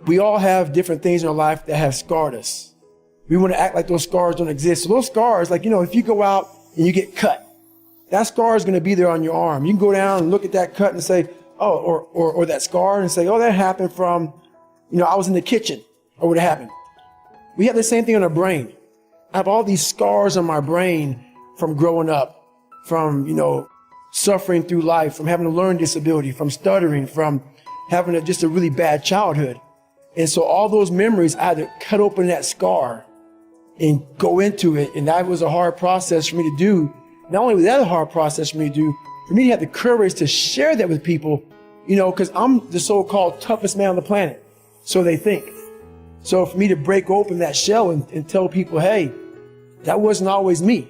we all have different things in our life that have scarred us. We want to act like those scars don't exist. So those scars, like, if you go out and you get cut, that scar is going to be there on your arm. You can go down and look at that cut and say, oh, or that scar and say, oh, that happened from, I was in the kitchen, or what happened. We have the same thing on our brain. I have all these scars on my brain from growing up, from, suffering through life, from having a learning disability, from stuttering, from having just a really bad childhood. And so all those memories, I had to cut open that scar and go into it. And that was a hard process for me to do. Not only was that a hard process for me to do, for me to have the courage to share that with people, because I'm the so-called toughest man on the planet. So they think. So for me to break open that shell and tell people, hey, that wasn't always me.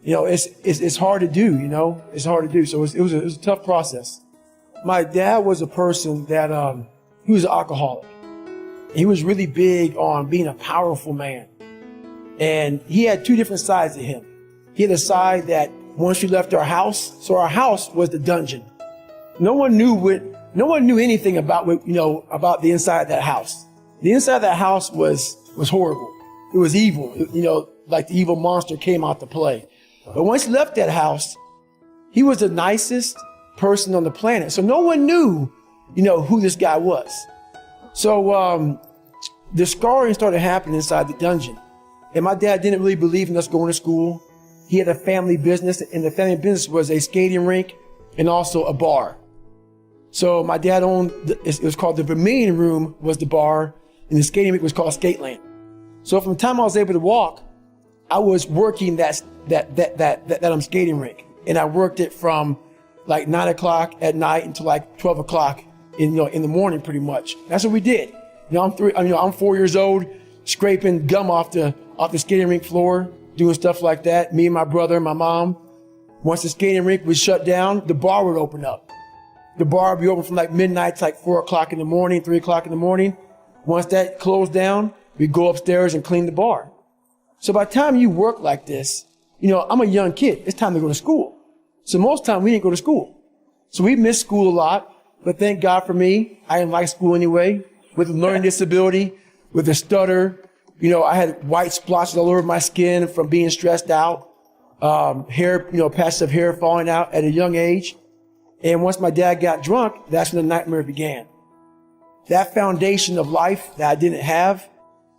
It's hard to do, it's hard to do. So it was a tough process. My dad was a person that, he was an alcoholic. He was really big on being a powerful man. And he had two different sides to him. He had a side that once we left our house, so our house was the dungeon. No one knew anything about about the inside of that house. The inside of that house was horrible. It was evil, like the evil monster came out to play. But once he left that house, he was the nicest person on the planet. So no one knew, who this guy was. So the scarring started happening inside the dungeon. And my dad didn't really believe in us going to school. He had a family business, and the family business was a skating rink and also a bar. So my dad owned, it was called the Vermilion Room was the bar, and the skating rink was called Skateland. So from the time I was able to walk, I was working that skating rink. And I worked it from like 9 o'clock at night until like 12 o'clock in the morning, pretty much. That's what we did. I'm 4 years old, scraping gum off the skating rink floor, doing stuff like that. Me and my brother and my mom. Once the skating rink was shut down, the bar would open up. The bar would be open from like midnight to like 4 o'clock in the morning, 3 o'clock in the morning. Once that closed down, we'd go upstairs and clean the bar. So by the time you work like this, I'm a young kid. It's time to go to school. So most of the time we didn't go to school. So we missed school a lot, but thank God for me. I didn't like school anyway. With a learning disability, with a stutter, I had white splotches all over my skin from being stressed out, hair, patches of hair falling out at a young age. And once my dad got drunk, that's when the nightmare began. That foundation of life that I didn't have,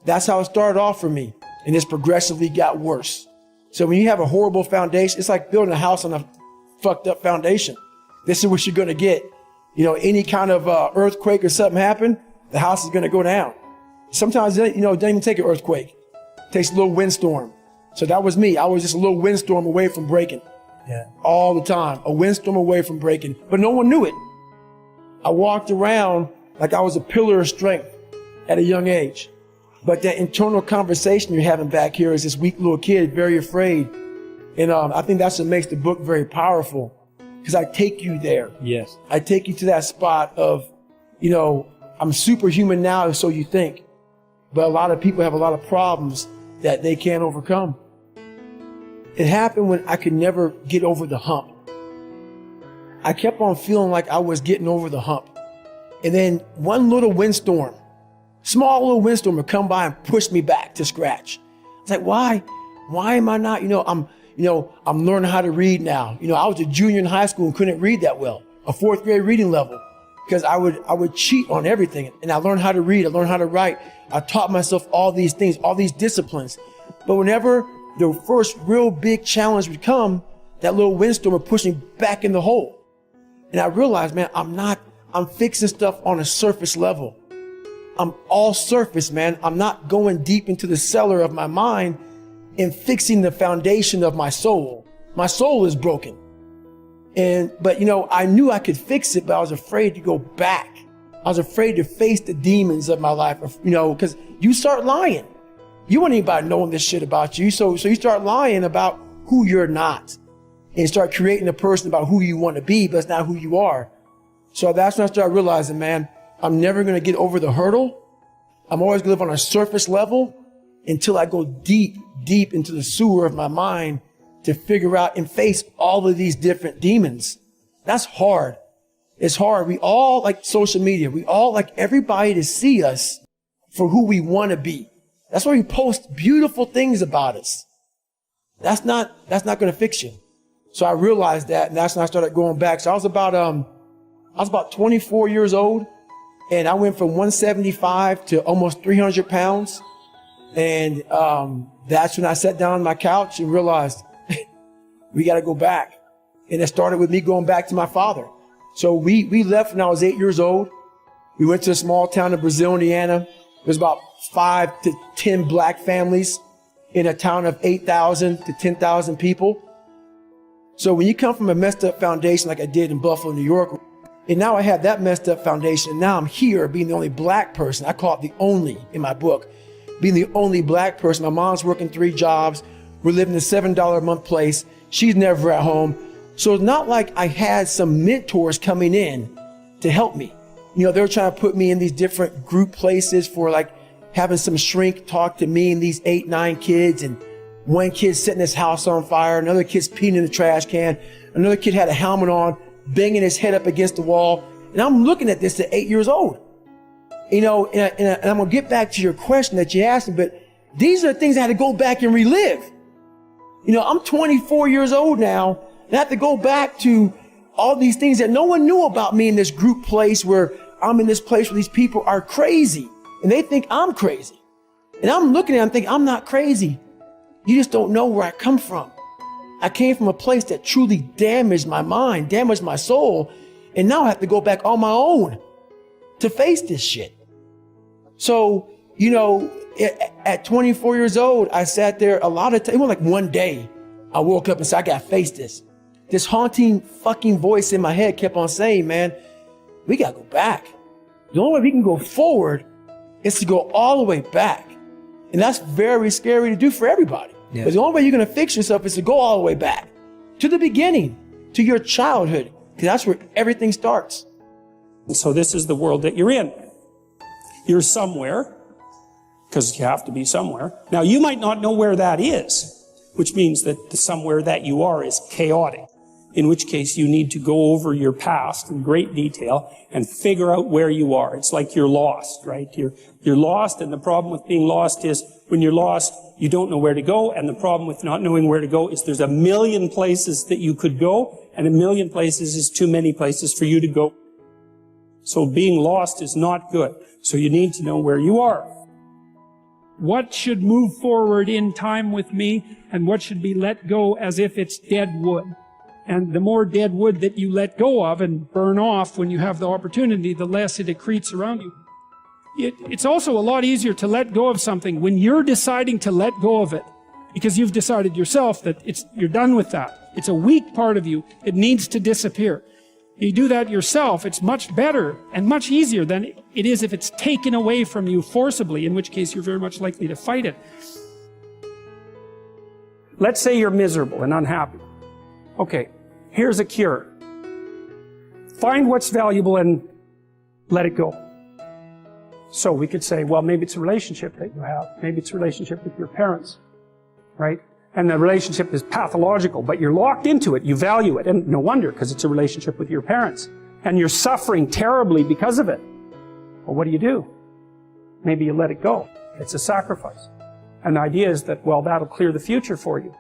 that's how it started off for me. And it's progressively got worse. So when you have a horrible foundation, it's like building a house on a fucked up foundation. This is what you're going to get. Any kind of earthquake or something happen, the house is going to go down. Sometimes, it doesn't even take an earthquake. It takes a little windstorm. So that was me. I was just a little windstorm away from breaking. Yeah. All the time. A windstorm away from breaking. But no one knew it. I walked around like I was a pillar of strength at a young age. But that internal conversation you're having back here is this weak little kid, very afraid. And I think that's what makes the book very powerful. Because I take you there. Yes. I take you to that spot of, I'm superhuman now, so you think. But a lot of people have a lot of problems that they can't overcome. It happened when I could never get over the hump. I kept on feeling like I was getting over the hump. And then one little windstorm, small little windstorm would come by and push me back to scratch. It's like, why? Why am I not, I'm learning how to read now. I was a junior in high school and couldn't read that well, a fourth grade reading level. Because I would cheat on everything. And I learned how to read. I learned how to write. I taught myself all these things, all these disciplines. But whenever the first real big challenge would come, that little windstorm would push me back in the hole. And I realized, man, I'm fixing stuff on a surface level. I'm all surface, man. I'm not going deep into the cellar of my mind and fixing the foundation of my soul. My soul is broken. But I knew I could fix it, but I was afraid to go back. I was afraid to face the demons of my life, because you start lying. You want anybody knowing this shit about you. So you start lying about who you're not and start creating a person about who you want to be, but it's not who you are. So that's when I started realizing, man, I'm never going to get over the hurdle. I'm always going to live on a surface level until I go deep, deep into the sewer of my mind to figure out and face all of these different demons. That's hard. It's hard. We all like social media. We all like everybody to see us for who we want to be. That's why we post beautiful things about us. That's not going to fix you. So I realized that, and that's when I started going back. So I was about 24 years old, and I went from 175 to almost 300 pounds. And that's when I sat down on my couch and realized we got to go back. And it started with me going back to my father. So we left when I was 8 years old. We went to a small town in Brazil, Indiana. There was about 5 to 10 black families in a town of 8,000 to 10,000 people. So when you come from a messed up foundation like I did in Buffalo, New York, and now I have that messed up foundation, and now I'm here being the only black person. I call it the only in my book, being the only black person. My mom's working 3 jobs. We're living in a $7 a month place. She's never at home. So it's not like I had some mentors coming in to help me. You know, they were trying to put me in these different group places for like having some shrink talk to me and these 8, 9 kids, and one kid setting his house on fire, another kid's peeing in the trash can, another kid had a helmet on, banging his head up against the wall. And I'm looking at this at 8 years old. You know, and I'm going to get back to your question that you asked me, but these are the things I had to go back and relive. You know, I'm 24 years old now, and I have to go back to all these things that no one knew about me in this group place where I'm in this place where these people are crazy and they think I'm crazy. And I'm looking at them thinking, I'm not crazy. You just don't know where I come from. I came from a place that truly damaged my mind, damaged my soul. And now I have to go back on my own to face this shit. So, you know, at 24 years old, I sat there a lot of times. It was like one day I woke up and said, I got to face this. This haunting fucking voice in my head kept on saying, man, we got to go back. The only way we can go forward is to go all the way back. And that's very scary to do for everybody. Yeah. But the only way you're going to fix yourself is to go all the way back to the beginning, to your childhood, because that's where everything starts. And so this is the world that you're in. You're somewhere, because you have to be somewhere. Now, you might not know where that is, which means that the somewhere that you are is chaotic, in which case you need to go over your past in great detail and figure out where you are. It's like you're lost, right? You're lost, and the problem with being lost is when you're lost, you don't know where to go, and the problem with not knowing where to go is there's a million places that you could go, and a million places is too many places for you to go. So being lost is not good. So you need to know where you are. What should move forward in time with me, and what should be let go as if it's dead wood? And the more dead wood that you let go of and burn off when you have the opportunity, the less it accretes around you. It's also a lot easier to let go of something when you're deciding to let go of it, because you've decided yourself that you're done with that. It's a weak part of you. It needs to disappear. You do that yourself, it's much better and much easier than it is if it's taken away from you forcibly, in which case you're very much likely to fight it. Let's say you're miserable and unhappy. Okay, here's a cure. Find what's valuable and let it go. So we could say, well, maybe it's a relationship that you have. Maybe it's a relationship with your parents, right? And the relationship is pathological, but you're locked into it. You value it. And no wonder, because it's a relationship with your parents. And you're suffering terribly because of it. Well, what do? Maybe you let it go. It's a sacrifice. And the idea is that, well, that'll clear the future for you.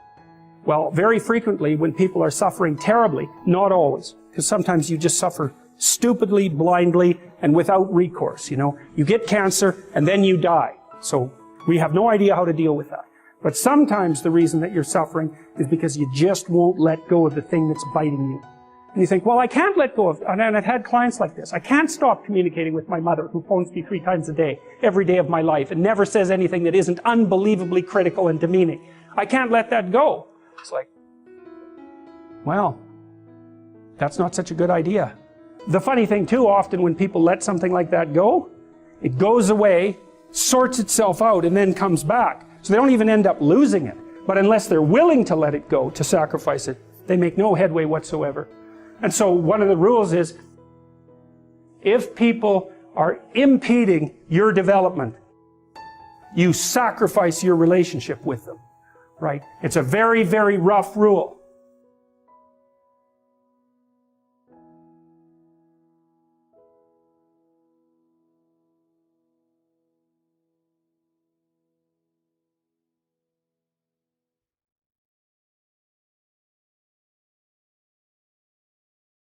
Well, very frequently when people are suffering terribly, not always, because sometimes you just suffer stupidly, blindly, and without recourse, you know. You get cancer, and then you die. So we have no idea how to deal with that. But sometimes the reason that you're suffering is because you just won't let go of the thing that's biting you. And you think, well, I can't let go of, and I've had clients like this. I can't stop communicating with my mother, who phones me 3 times a day, every day of my life, and never says anything that isn't unbelievably critical and demeaning. I can't let that go. It's like, well, that's not such a good idea. The funny thing too, often when people let something like that go, it goes away, sorts itself out, and then comes back. So they don't even end up losing it. But unless they're willing to let it go, to sacrifice it, they make no headway whatsoever. And so one of the rules is, if people are impeding your development, you sacrifice your relationship with them, right? It's a very, very rough rule.